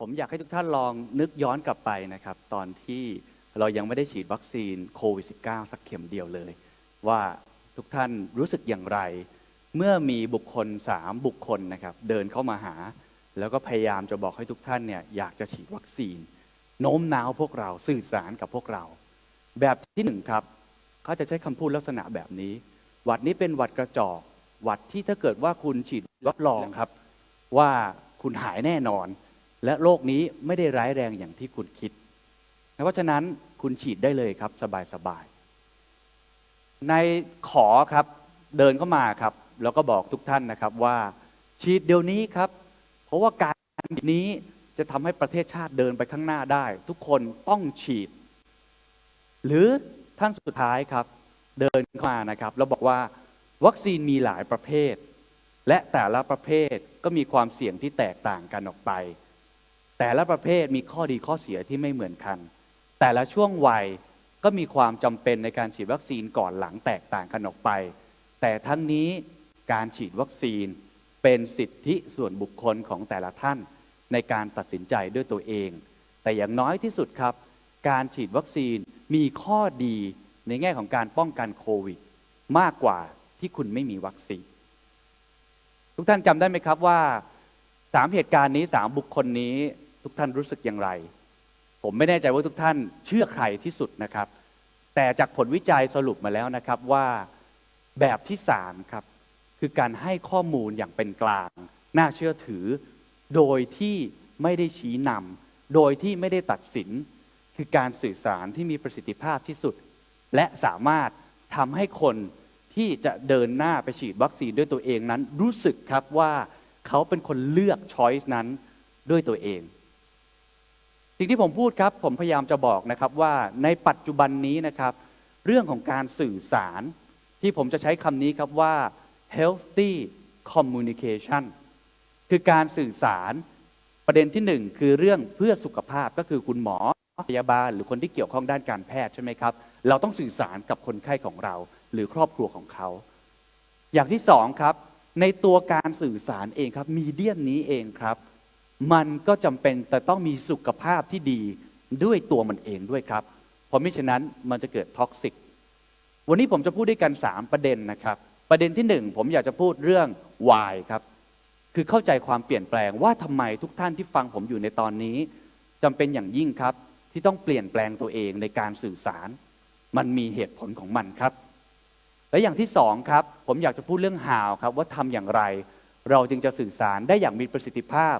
ผมอยากให้ทุกท่านลองนึกย้อนกลับไปนะครับตอนที่เรายังไม่ได้ฉีดวัคซีนโควิด -19 สักเข็มเดียวเลยว่าทุกท่านรู้สึกอย่างไรเมื่อมีบุคคล3บุคคลนะครับเดินเข้ามาหาแล้วก็พยายามจะบอกให้ทุกท่านเนี่ยอยากจะฉีดวัคซีนโน้มน้าวพวกเราสื่อสารกับพวกเราแบบที่1ครับเขาจะใช้คำพูดลักษณะแบบนี้หวัดนี้เป็นหวัดกระจอกหวัดที่ถ้าเกิดว่าคุณฉีดรับรองครับว่าคุณหายแน่นอนและโรคนี้ไม่ได้ร้ายแรงอย่างที่คุณคิดเพราะฉะนั้นคุณฉีดได้เลยครับสบายๆในขอครับเดินเข้ามาครับแล้วก็บอกทุกท่านนะครับว่าฉีดเดี๋ยวนี้ครับเพราะว่าการนี้จะทำให้ประเทศชาติเดินไปข้างหน้าได้ทุกคนต้องฉีดหรือท่านสุดท้ายครับเดินเข้ามานะครับแล้วบอกว่าวัคซีนมีหลายประเภทและแต่ละประเภทก็มีความเสี่ยงที่แตกต่างกันออกไปแต่ละประเภทมีข้อดีข้อเสียที่ไม่เหมือนกันแต่ละช่วงวัยก็มีความจำเป็นในการฉีดวัคซีนก่อนหลังแตกต่างกันออกไปแต่ทั้งนี้การฉีดวัคซีนเป็นสิทธิส่วนบุคคลของแต่ละท่านในการตัดสินใจด้วยตัวเองแต่อย่างน้อยที่สุดครับการฉีดวัคซีนมีข้อดีในแง่ของการป้องกันโควิดมากกว่าที่คุณไม่มีวัคซีนทุกท่านจำได้ไหมครับว่า3เหตุการณ์นี้3บุคคลนี้ทุกท่านรู้สึกอย่างไรผมไม่แน่ใจว่าทุกท่านเชื่อใครที่สุดนะครับแต่จากผลวิจัยสรุปมาแล้วนะครับว่าแบบที่3ครับคือการให้ข้อมูลอย่างเป็นกลางน่าเชื่อถือโดยที่ไม่ได้ชี้นำโดยที่ไม่ได้ตัดสินคือการสื่อสารที่มีประสิทธิภาพที่สุดและสามารถทำให้คนที่จะเดินหน้าไปฉีดวัคซีนด้วยตัวเองนั้นรู้สึกครับว่าเขาเป็นคนเลือกช้อยส์นั้นด้วยตัวเองสิ่งที่ผมพูดครับผมพยายามจะบอกนะครับว่าในปัจจุบันนี้นะครับเรื่องของการสื่อสารที่ผมจะใช้คำนี้ครับว่า healthy communication คือการสื่อสารประเด็นที่1คือเรื่องเพื่อสุขภาพก็คือคุณหมอพยาบาลหรือคนที่เกี่ยวข้องด้านการแพทย์ใช่ไหมครับเราต้องสื่อสารกับคนไข้ของเราหรือครอบครัวของเขาอย่างที่2ครับในตัวการสื่อสารเองครับมีเดียมนี้เองครับมันก็จำเป็นแต่ต้องมีสุขภาพที่ดีด้วยตัวมันเองด้วยครับเพราะมิฉะนั้นมันจะเกิดท็อกซิกวันนี้ผมจะพูดด้วยกัน3ประเด็นนะครับประเด็นที่1ผมอยากจะพูดเรื่อง why ครับคือเข้าใจความเปลี่ยนแปลงว่าทำไมทุกท่านที่ฟังผมอยู่ในตอนนี้จำเป็นอย่างยิ่งครับที่ต้องเปลี่ยนแปลงตัวเองในการสื่อสารมันมีเหตุผลของมันครับและอย่างที่2ครับผมอยากจะพูดเรื่อง how ครับว่าทำอย่างไรเราจึงจะสื่อสารได้อย่างมีประสิทธิภาพ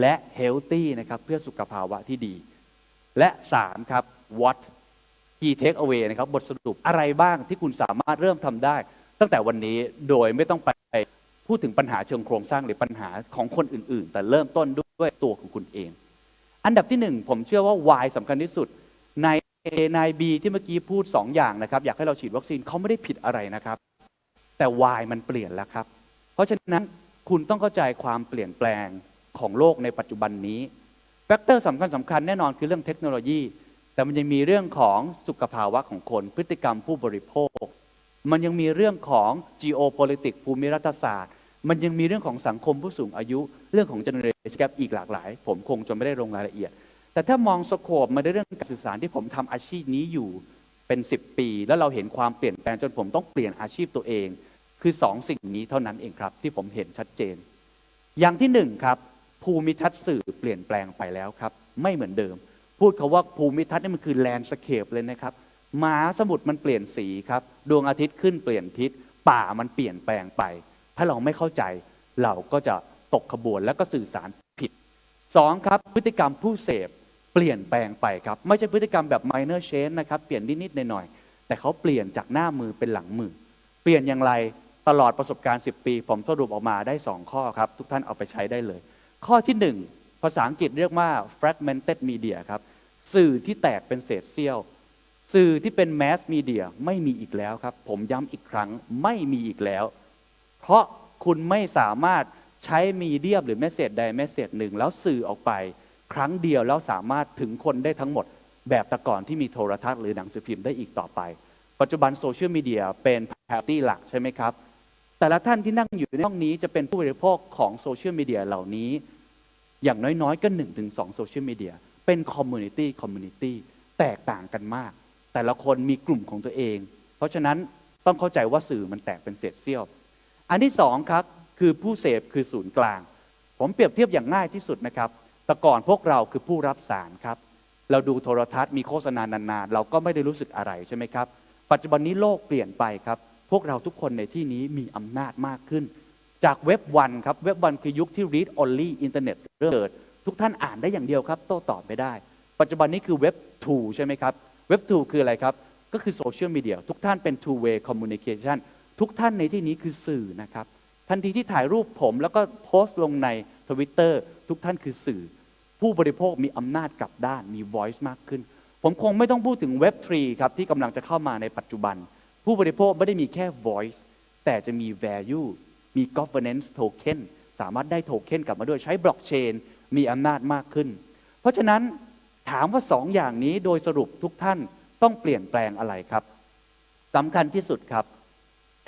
และ healthy นะครับเพื่อสุขภาวะที่ดีและ3ครับ what key take away นะครับบทสรุปอะไรบ้างที่คุณสามารถเริ่มทำได้ตั้งแต่วันนี้โดยไม่ต้องไปพูดถึงปัญหาเชิงโครงสร้างหรือปัญหาของคนอื่นๆแต่เริ่มต้นด้วยตัวของคุณเองอันดับที่1ผมเชื่อว่า why สำคัญที่สุดใน A ใน B ที่เมื่อกี้พูด2อย่างนะครับอยากให้เราฉีดวัคซีนเขาไม่ได้ผิดอะไรนะครับแต่ why มันเปลี่ยนแล้วครับเพราะฉะนั้นคุณต้องเข้าใจความเปลี่ยนแปลงของโลกในปัจจุบันนี้แฟกเตอร์สำคัญแน่นอนคือเรื่องเทคโนโลยีแต่มันยังมีเรื่องของสุขภาวะของคนพฤติกรรมผู้บริโภคมันยังมีเรื่องของ geopolitics ภูมิรัฐศาสตร์มันยังมีเรื่องของสังคมผู้สูงอายุเรื่องของ generation gap อีกหลากหลายผมคงจะไม่ได้ลงรายละเอียดแต่ถ้ามองสโคปมาในเรื่องการสื่อสารที่ผมทำอาชีพนี้อยู่เป็น10 ปีแล้วเราเห็นความเปลี่ยนแปลงจนผมต้องเปลี่ยนอาชีพตัวเองคือ2สิ่งนี้เท่านั้นเองครับที่ผมเห็นชัดเจนอย่างที่1ครับภูมิทัศน์สื่อเปลี่ยนแปลงไปแล้วครับไม่เหมือนเดิมพูดคาว่าภูมิทัศน์นี่มันคือแลนด์สเคปเลยนะครับมหาสมุทรมันเปลี่ยนสีครับดวงอาทิตย์ขึ้นเปลี่ยนทิศป่ามันเปลี่ยนแปลงไปถ้าเราไม่เข้าใจเราก็จะตกขบวนแล้วก็สื่อสารผิด2ครับพฤติกรรมผู้เสพเปลี่ยนแปลงไปครับไม่ใช่พฤติกรรมแบบ minor change นะครับเปลี่ยนนิดๆหน่อยๆแต่เขาเปลี่ยนจากหน้ามือเป็นหลังมือเปลี่ยนอย่างไรตลอดประสบการณ์10 ปีผมสรุปออกมาได้2ข้อครับทุกท่านเอาไปใช้ได้เลยข้อที่1ภาษาอังกฤษเรียกว่า fragmented media ครับสื่อที่แตกเป็นเศษเสี้ยวสื่อที่เป็น mass media ไม่มีอีกแล้วครับผมย้ำอีกครั้งไม่มีอีกแล้วเพราะคุณไม่สามารถใช้มีเดียหรือเมสเสจใดเมสเสจหนึ่งแล้วสื่อออกไปครั้งเดียวแล้วสามารถถึงคนได้ทั้งหมดแบบแต่ก่อนที่มีโทรทัศน์หรือหนังสือพิมพ์ได้อีกต่อไปปัจจุบันโซเชียลมีเดียเป็น priority หลักใช่ไหมครับแต่ละท่านที่นั่งอยู่ในห้องนี้จะเป็นผู้บริโภคของโซเชียลมีเดียเหล่านี้ อย่างน้อยๆก็1 ถึง 2โซเชียลมีเดียเป็นคอมมูนิตี้แตกต่างกันมากแต่ละคนมีกลุ่มของตัวเองเพราะฉะนั้นต้องเข้าใจว่าสื่อมันแตกเป็นเศษเสี้ยวอันที่2ครับคือผู้เสพคือศูนย์กลางผมเปรียบเทียบอย่างง่ายที่สุดนะครับแต่ก่อนพวกเราคือผู้รับสารครับเราดูโทรทัศน์มีโฆษณานานๆเราก็ไม่ได้รู้สึกอะไรใช่ไหมครับปัจจุบันนี้โลกเปลี่ยนไปครับพวกเราทุกคนในที่นี้มีอำนาจมากขึ้นจากเว็บวันครับเว็บวันคือยุคที่ read only อินเทอร์เน็ตเริ่มเกิดทุกท่านอ่านได้อย่างเดียวครับโต้ตอบไม่ได้ปัจจุบันนี้คือเว็บ 2ใช่ไหมครับเว็บ 2คืออะไรครับก็คือโซเชียลมีเดียทุกท่านเป็น two way communication ทุกท่านในที่นี้คือสื่อนะครับทันทีที่ถ่ายรูปผมแล้วก็โพสต์ลงใน Twitter ทุกท่านคือสื่อผู้บริโภคมีอำนาจกลับด้านมี voice มากขึ้นผมคงไม่ต้องพูดถึงเว็บ 3ครับที่กำลังจะเข้ามาในปัจจุบันผู้บริโภคไม่ได้มีแค่ voice แต่จะมี value มี governance token สามารถได้โทเค็นกลับมาด้วยใช้บล็อกเชนมีอำนาจมากขึ้นเพราะฉะนั้นถามว่า2 อย่างนี้โดยสรุปทุกท่านต้องเปลี่ยนแปลงอะไรครับสำคัญที่สุดครับ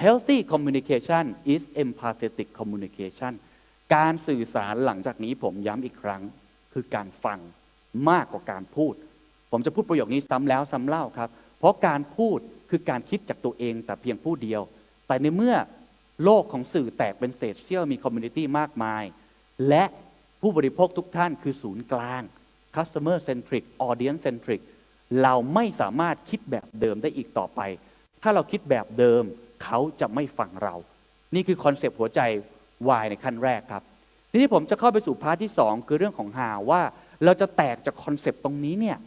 healthy communication is empathetic communication การสื่อสารหลังจากนี้ผมย้ำอีกครั้งคือการฟังมากกว่าการพูดผมจะพูดประโยคนี้ซ้ำแล้วซ้ำเล่าครับเพราะการพูดคือการคิดจากตัวเองแต่เพียงผู้เดียวแต่ในเมื่อโลกของสื่อแตกเป็นเศษเสี้ยวมีคอมมูนิตี้มากมายและผู้บริโภคทุกท่านคือศูนย์กลาง customer centric audience centric เราไม่สามารถคิดแบบเดิมได้อีกต่อไปถ้าเราคิดแบบเดิมเขาจะไม่ฟังเรานี่คือคอนเซปต์หัวใจ why ในขั้นแรกครับทีนี้ผมจะเข้าไปสู่พาร์ทที่2คือเรื่องของ how ว่าเราจะแตกจากคอนเซปต์ตรงนี้เนี่ย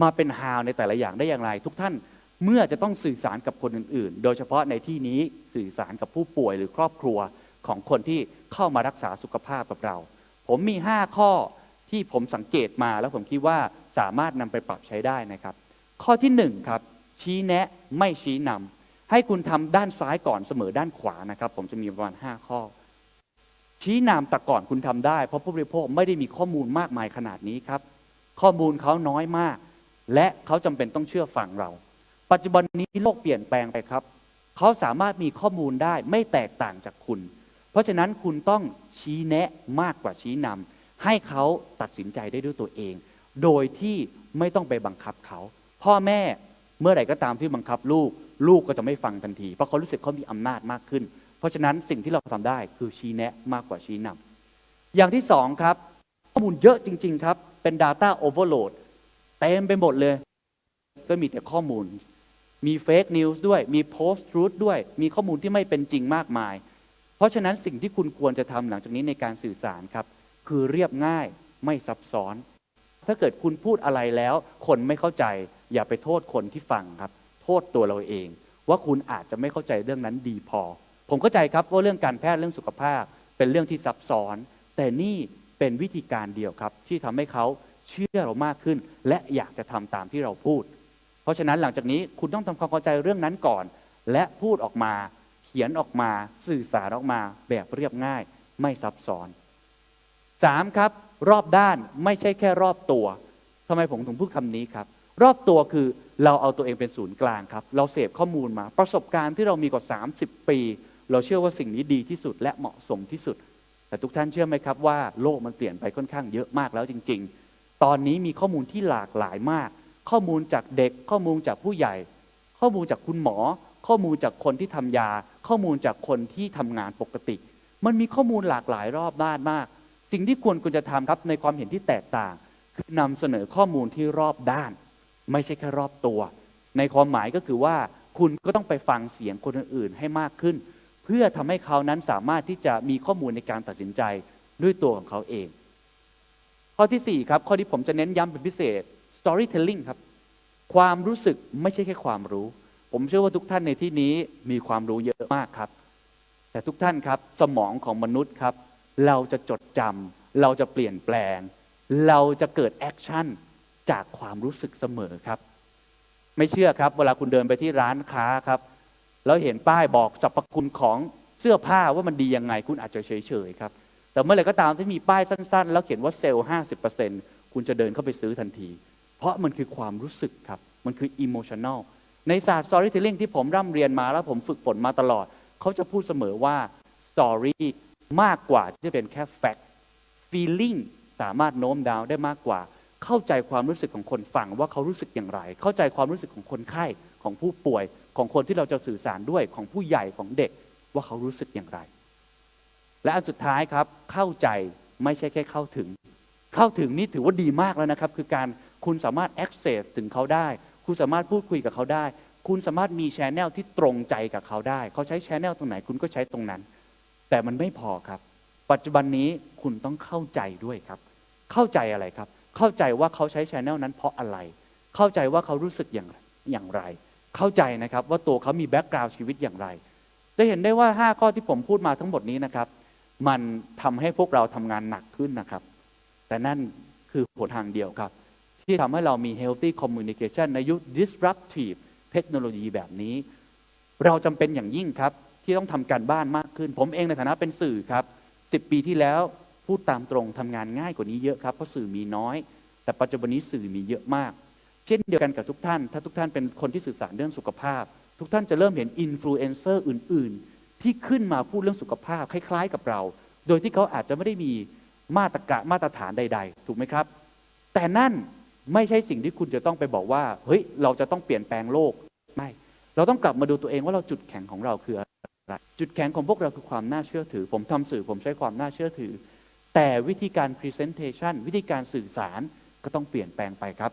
มาเป็น how ในแต่ละอย่างได้อย่างไรทุกท่านเมื่อจะต้องสื่อสารกับคนอื่นๆโดยเฉพาะในที่นี้สื่อสารกับผู้ป่วยหรือครอบครัวของคนที่เข้ามารักษาสุขภาพกับเราผมมี5 ข้อที่ผมสังเกตมาแล้วผมคิดว่าสามารถนำไปปรับใช้ได้นะครับข้อที่1ครับชี้แนะไม่ชี้นำให้คุณทำด้านซ้ายก่อนเสมอด้านขวานะครับผมจะมีประมาณ5 ข้อชี้นำแต่ก่อนคุณทำได้เพราะผู้บริโภคไม่ได้มีข้อมูลมากมายขนาดนี้ครับข้อมูลเขาน้อยมากและเขาจำเป็นต้องเชื่อฟังเราปัจจุบันนี้โลกเปลี่ยนแปลงไปครับเขาสามารถมีข้อมูลได้ไม่แตกต่างจากคุณเพราะฉะนั้นคุณต้องชี้แนะมากกว่าชี้นำให้เขาตัดสินใจได้ด้วยตัวเองโดยที่ไม่ต้องไปบังคับเขาพ่อแม่เมื่อไหร่ก็ตามที่บังคับลูกก็จะไม่ฟังทันทีเพราะเขารู้สึกเขามีอำนาจมากขึ้นเพราะฉะนั้นสิ่งที่เราทำได้คือชี้แนะมากกว่าชี้นำอย่างที่2ครับข้อมูลเยอะจริงๆครับเป็น Data Overload เต็มไปหมดเลยก็มีแต่ข้อมูลมีเฟกนิวส์ด้วยมีโพสต์ทรูธด้วยมีข้อมูลที่ไม่เป็นจริงมากมายเพราะฉะนั้นสิ่งที่คุณควรจะทำหลังจากนี้ในการสื่อสารครับคือเรียบง่ายไม่ซับซ้อนถ้าเกิดคุณพูดอะไรแล้วคนไม่เข้าใจอย่าไปโทษคนที่ฟังครับโทษตัวเราเองว่าคุณอาจจะไม่เข้าใจเรื่องนั้นดีพอผมเข้าใจครับว่าเรื่องการแพทย์เรื่องสุขภาพเป็นเรื่องที่ซับซ้อนแต่นี่เป็นวิธีการเดียวครับที่ทำให้เขาเชื่อเรามากขึ้นและอยากจะทำตามที่เราพูดเพราะฉะนั้นหลังจากนี้คุณต้องทำความเข้าใจเรื่องนั้นก่อนและพูดออกมาเขียนออกมาสื่อสารออกมาแบบเรียบง่ายไม่ซับซ้อน3ครับรอบด้านไม่ใช่แค่รอบตัวทำไมผมถึงพูดคำนี้ครับรอบตัวคือเราเอาตัวเองเป็นศูนย์กลางครับเราเสพข้อมูลมาประสบการณ์ที่เรามีกว่า30 ปีเราเชื่อว่าสิ่งนี้ดีที่สุดและเหมาะสมที่สุดแต่ทุกท่านเชื่อไหมครับว่าโลกมันเปลี่ยนไปค่อนข้างเยอะมากแล้วจริงๆตอนนี้มีข้อมูลที่หลากหลายมากข้อมูลจากเด็กข้อมูลจากผู้ใหญ่ข้อมูลจากคุณหมอข้อมูลจากคนที่ทำยาข้อมูลจากคนที่ทำงานปกติมันมีข้อมูลหลากหลายรอบด้านมากสิ่งที่ควรจะทำครับในความเห็นที่แตกต่างคือนำเสนอข้อมูลที่รอบด้านไม่ใช่แค่รอบตัวในความหมายก็คือว่าคุณก็ต้องไปฟังเสียงคนอื่นๆให้มากขึ้นเพื่อทำให้เขานั้นสามารถที่จะมีข้อมูลในการตัดสินใจด้วยตัวของเขาเองข้อที่4ครับข้อที่ผมจะเน้นย้ำเป็นพิเศษ storytelling ครับความรู้สึกไม่ใช่แค่ความรู้ผมเชื่อว่าทุกท่านในที่นี้มีความรู้เยอะมากครับแต่ทุกท่านครับสมองของมนุษย์ครับเราจะจดจำเราจะเปลี่ยนแปลงเราจะเกิดแอคชั่นจากความรู้สึกเสมอครับไม่เชื่อครับเวลาคุณเดินไปที่ร้านค้าครับแล้วเห็นป้ายบอกสรรพคุณของเสื้อผ้าว่ามันดียังไงคุณอาจจะเฉยๆครับแต่เมื่อไหร่ก็ตามที่มีป้ายสั้นๆแล้วเขียนว่าเซลล์ 50% คุณจะเดินเข้าไปซื้อทันทีเพราะมันคือความรู้สึกครับมันคือ emotional ในศาสตร์ storytelling ที่ผมร่ำเรียนมาแล้วผมฝึกฝนมาตลอดเขาจะพูดเสมอว่า story มากกว่าที่จะเป็นแค่ fact feeling สามารถโน้มน้าวได้มากกว่าเข้าใจความรู้สึกของคนฟังว่าเขารู้สึกอย่างไรเข้าใจความรู้สึกของคนไข้ของผู้ป่วยของคนที่เราจะสื่อสารด้วยของผู้ใหญ่ของเด็กว่าเขารู้สึกอย่างไรและอันสุดท้ายครับเข้าใจไม่ใช่แค่เข้าถึงนี่ถือว่าดีมากแล้วนะครับคือการคุณสามารถ access ถึงเขาได้คุณสามารถพูดคุยกับเขาได้คุณสามารถมี channel ที่ตรงใจกับเขาได้เขาใช้ channel ตรงไหนคุณก็ใช้ตรงนั้นแต่มันไม่พอครับปัจจุบันนี้คุณต้องเข้าใจด้วยครับเข้าใจอะไรครับเข้าใจว่าเขาใช้ channel นั้นเพราะอะไรเข้าใจว่าเขารู้สึกอย่างไรเข้าใจนะครับว่าตัวเขามีแบ็กกราวด์ชีวิตอย่างไรจะเห็นได้ว่า5ข้อที่ผมพูดมาทั้งหมดนี้นะครับมันทำให้พวกเราทำงานหนักขึ้นนะครับแต่นั่นคือหนทางเดียวครับที่ทำให้เรามี healthy communication ในยุค disruptive เทคโนโลยีแบบนี้เราจำเป็นอย่างยิ่งครับที่ต้องทำการบ้านมากขึ้นผมเองในฐานะเป็นสื่อครับ10 ปีที่แล้วพูดตามตรงทำงานง่ายกว่านี้เยอะครับเพราะสื่อมีน้อยแต่ปัจจุบันนี้สื่อมีเยอะมากเช่นเดียวกันกับทุกท่านถ้าทุกท่านเป็นคนที่สื่อสารเรื่องสุขภาพทุกท่านจะเริ่มเห็นอินฟลูเอนเซอร์อื่นๆที่ขึ้นมาพูดเรื่องสุขภาพคล้ายๆกับเราโดยที่เขาอาจจะไม่ได้มีมาตรฐานใดๆถูกไหมครับแต่นั่นไม่ใช่สิ่งที่คุณจะต้องไปบอกว่าเฮ้ยเราจะต้องเปลี่ยนแปลงโลกไม่เราต้องกลับมาดูตัวเองว่าเราจุดแข็งของเราคืออะไรจุดแข็งของพวกเราคือความน่าเชื่อถือผมทำสื่อผมใช้ความน่าเชื่อถือแต่วิธีการ presentation วิธีการสื่อสารก็ต้องเปลี่ยนแปลงไปครับ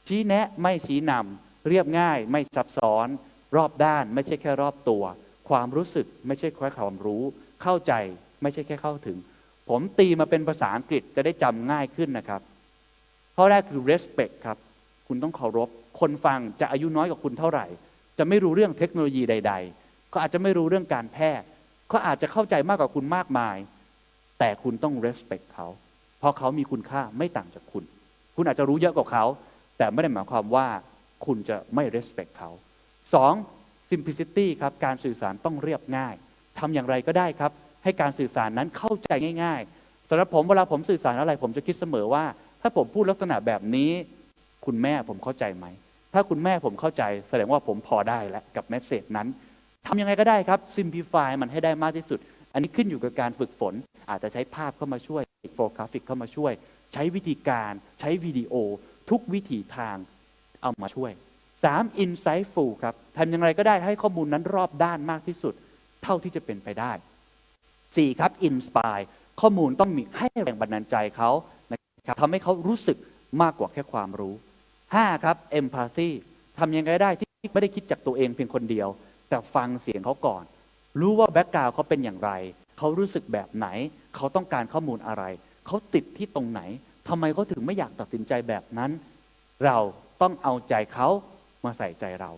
ชี้แนะไม่ชี้นำเรียบง่ายไม่ซับซ้อนรอบด้านไม่ใช่แค่รอบตัวความรู้สึกไม่ใช่แค่ความรู้เข้าใจไม่ใช่แค่เข้าถึงผมตีมาเป็นภาษาอังกฤษจะได้จำง่ายขึ้นนะครับข้อแรกคือ respect ครับคุณต้องเคารพคนฟังจะอายุน้อยกว่าคุณเท่าไหร่จะไม่รู้เรื่องเทคโนโลยีใดๆเขาอาจจะไม่รู้เรื่องการแพทย์เขาอาจจะเข้าใจมากกว่าคุณมากมายแต่คุณต้อง respect เขาเพราะเขามีคุณค่าไม่ต่างจากคุณคุณอาจจะรู้เยอะกว่าเขาแต่ไม่ได้หมายความว่าคุณจะไม่ respect เขา2 simplicity ครับการสื่อสารต้องเรียบง่ายทำอย่างไรก็ได้ครับให้การสื่อสารนั้นเข้าใจง่ายๆสำหรับผมเวลาผมสื่อสารอะไรผมจะคิดเสมอว่าถ้าผมพูดลักษณะแบบนี้คุณแม่ผมเข้าใจไหมถ้าคุณแม่ผมเข้าใจแสดงว่าผมพอได้แล้วกับเมสเสจนั้นทำยังไงก็ได้ครับ simplify มันให้ได้มากที่สุดอันนี้ขึ้นอยู่กับการฝึกฝนอาจจะใช้ภาพเข้ามาช่วยโฟกราฟิกเข้ามาช่วยใช้วิธีการใช้วิดีโอทุกวิถีทางเอามาช่วย3 insightful ครับทำอย่างไรก็ได้ให้ข้อมูลนั้นรอบด้านมากที่สุดเท่าที่จะเป็นไปได้4ครับ inspire ข้อมูลต้องมีให้แรงบันดาลใจเขานะครับทำให้เขารู้สึกมากกว่าแค่ความรู้5ครับ empathy ทำยังไงได้ที่ไม่ได้คิดจากตัวเองเพียงคนเดียวแต่ฟังเสียงเขาก่อนรู้ว่าแบ็กกราวด์เขาเป็นอย่างไรเขารู้สึกแบบไหนเขาต้องการข้อมูลอะไรเขาติดที่ตรงไหนทำไมเขาถึงไม่อยากตัดสินใจแบบนั้นเราต้องเอาใจเขามาใส่ใจเรา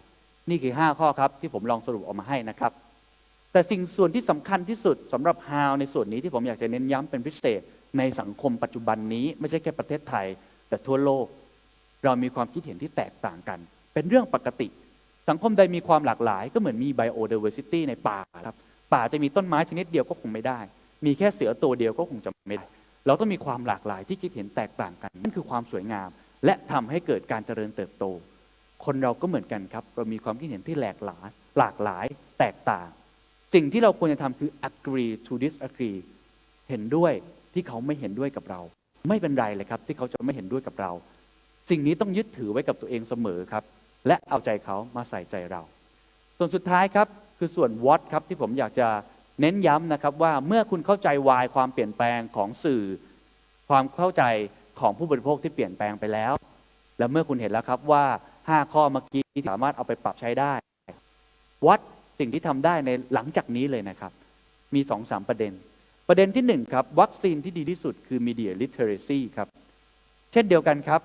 นี่คือ5ข้อครับที่ผมลองสรุปออกมาให้นะครับแต่สิ่งส่วนที่สำคัญที่สุดสำหรับ How ในส่วนนี้ที่ผมอยากจะเน้นย้ำเป็นพิเศษในสังคมปัจจุบันนี้ไม่ใช่แค่ประเทศไทยแต่ทั่วโลกเรามีความคิดเห็นที่แตกต่างกันเป็นเรื่องปกติสังคมใดมีความหลากหลายก็เหมือนมี biodiversity ในป่าครับป่าจะมีต้นไม้ชนิดเดียวก็คงไม่ได้มีแค่เสือตัวเดียวก็คงจะไม่ได้เราต้องมีความหลากหลายที่คิดเห็นแตกต่างกันนั่นคือความสวยงามและทำให้เกิดการเจริญเติบโตคนเราก็เหมือนกันครับเรามีความคิดเห็นที่หลากหลายแตกต่างสิ่งที่เราควรจะทำคือ agree to disagree เห็นด้วยที่เขาไม่เห็นด้วยกับเราไม่เป็นไรเลยครับที่เขาจะไม่เห็นด้วยกับเราสิ่งนี้ต้องยึดถือไว้กับตัวเองเสมอครับและเอาใจเขามาใส่ใจเราส่วนสุดท้ายครับคือส่วน what ครับที่ผมอยากจะเน้นย้ำนะครับว่าเมื่อคุณเข้าใจ why ความเปลี่ยนแปลงของสื่อความเข้าใจของผู้บริโภคที่เปลี่ยนแปลงไปแล้วและเมื่อคุณเห็นแล้วครับว่า5ข้อเมื่อกี้สามารถเอาไปปรับใช้ได้ what สิ่งที่ทำได้ในหลังจากนี้เลยนะครับมี 2-3 ประเด็นที่1ครับวัคซีนที่ดีที่สุดคือ media literacy ครับเช่นเดียวกันครับ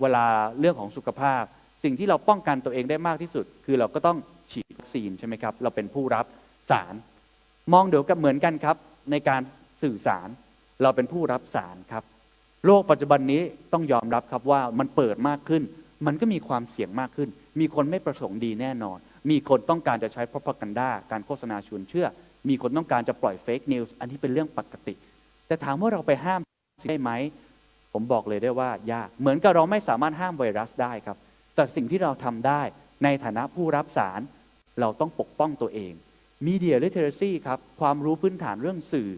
เวลาเรื่องของสุขภาพสิ่งที่เราป้องกันตัวเองได้มากที่สุดคือเราก็ต้องฉีดวัคซีนใช่ไหมครับเราเป็นผู้รับสารมองเดี๋ยวกับเหมือนกันครับในการสื่อสารเราเป็นผู้รับสารครับโลกปัจจุบันนี้ต้องยอมรับครับว่ามันเปิดมากขึ้นมันก็มีความเสี่ยงมากขึ้นมีคนไม่ประสงค์ดีแน่นอนมีคนต้องการจะใช้ propaganda การโฆษณาชวนเชื่อมีคนต้องการจะปล่อย fake news อันนี้เป็นเรื่องปกติแต่ถามว่าเราไปห้ามได้ไหมผมบอกเลยได้ว่ายากเหมือนกับเราไม่สามารถห้ามไวรัสได้ครับแต่สิ่งที่เราทำได้ในฐานะผู้รับสารเราต้องปกป้องตัวเอง Media Literacy ครับความรู้พื้นฐานเรื่องสื่อ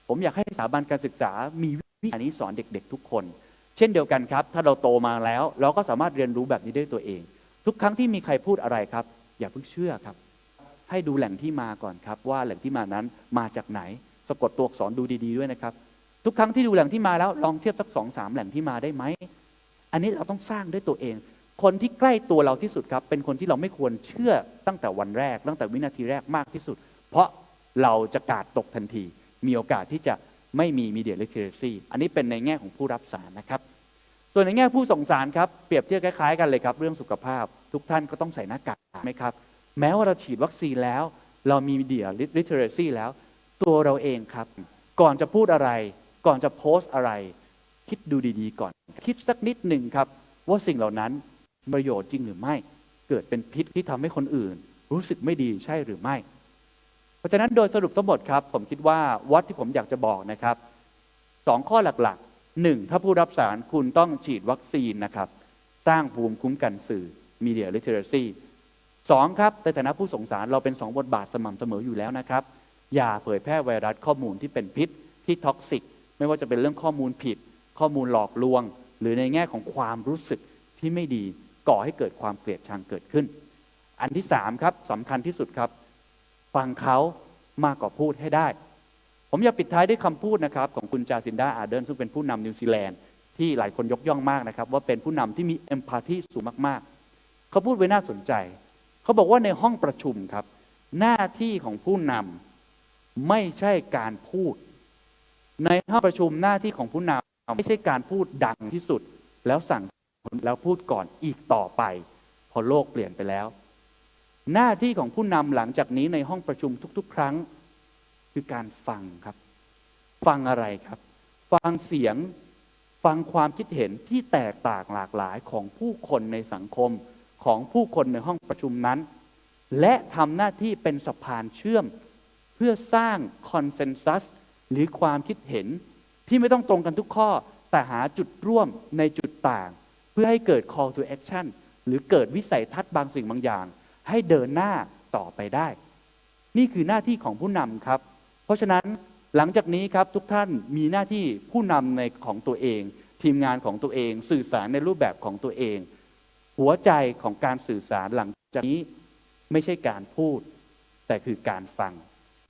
ผมอยากให้สถาบันการศึกษามีวิ วิชานี้สอนเด็กๆทุกคนเช่นเดียวกันครับถ้าเราโตมาแล้วเราก็สามารถเรียนรู้แบบนี้ได้ตัวเองทุกครั้งที่มีใครพูดอะไรครับอย่าเพิ่งเชื่อครับให้ดูแหล่งที่มาก่อนครับว่าแหล่งที่มานั้นมาจากไหนสะกดตัวอักษรดูดีๆด้วยนะครับทุกครั้งที่ดูแหล่งที่มาแล้วลองเทียบสัก2-3แหล่งที่มาได้ไหมอันนี้เราต้องสร้างด้วยตัวเองคนที่ใกล้ตัวเราที่สุดครับเป็นคนที่เราไม่ควรเชื่อตั้งแต่วันแรกตั้งแต่วินาทีแรกมากที่สุดเพราะเราจะกาดตกทันทีมีโอกาสที่จะไม่มี media literacy อันนี้เป็นในแง่ของผู้รับสารนะครับส่วนในแง่ผู้ส่งสารครับเปรียบเทียบคล้ายๆกันเลยครับเรื่องสุขภาพทุกท่านก็ต้องใส่หน้ากากไหมครับแม้ว่าเราฉีดวัคซีนแล้วเรามี media literacy แล้วตัวเราเองครับก่อนจะพูดอะไรก่อนจะโพสต์อะไรคิดดูดีๆก่อนคิดสักนิดหนึ่งครับว่าสิ่งเหล่านั้นประโยชน์จริงหรือไม่เกิดเป็นพิษที่ทำให้คนอื่นรู้สึกไม่ดีใช่หรือไม่เพราะฉะนั้นโดยสรุปทั้งหมดครับผมคิดว่าวัดที่ผมอยากจะบอกนะครับ2 ข้อหลักๆ 1ถ้าผู้รับสารคุณต้องฉีดวัคซีนนะครับสร้างภูมิคุ้มกันสื่อ media literacy 2ครับในฐานะผู้ส่งสารเราเป็น2บทบาทสม่ำเสมออยู่แล้วนะครับอย่าเผยแพร่ไวรัสข้อมูลที่เป็นพิษที่ท็อกซิกไม่ว่าจะเป็นเรื่องข้อมูลผิดข้อมูลหลอกลวงหรือในแง่ของความรู้สึกที่ไม่ดีก่อให้เกิดความเกลียดชังเกิดขึ้นอันที่3ครับสำคัญที่สุดครับฟังเขามากกว่าพูดให้ได้ผมอยากปิดท้ายด้วยคำพูดนะครับของคุณจาซินดาอาร์เดนซึ่งเป็นผู้นำนิวซีแลนด์ที่หลายคนยกย่องมากนะครับว่าเป็นผู้นำที่มีเอมพาธีสูงมากๆเขาพูดไว้น่าสนใจเขาบอกว่าในห้องประชุมครับหน้าที่ของผู้นำไม่ใช่การพูดในห้องประชุมหน้าที่ของผู้นำไม่ใช่การพูดดังที่สุดแล้วสั่งแล้วพูดก่อนอีกต่อไปพอโลกเปลี่ยนไปแล้วหน้าที่ของผู้นำหลังจากนี้ในห้องประชุมทุกๆครั้งคือการฟังครับฟังอะไรครับฟังเสียงฟังความคิดเห็นที่แตกต่างหลากหลายของผู้คนในสังคมของผู้คนในห้องประชุมนั้นและทำหน้าที่เป็นสะพานเชื่อมเพื่อสร้างคอนเซนแซสหรือความคิดเห็นที่ไม่ต้องตรงกันทุกข้อแต่หาจุดร่วมในจุดต่างเพื่อให้เกิด call to action หรือเกิดวิสัยทัศน์บางสิ่งบางอย่างให้เดินหน้าต่อไปได้นี่คือหน้าที่ของผู้นำครับเพราะฉะนั้นหลังจากนี้ครับทุกท่านมีหน้าที่ผู้นำในของตัวเองทีมงานของตัวเองสื่อสารในรูปแบบของตัวเองหัวใจของการสื่อสารหลังจากนี้ไม่ใช่การพูดแต่คือการฟัง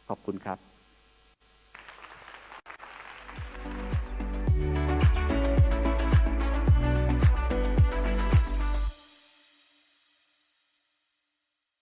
ขอบคุณครับ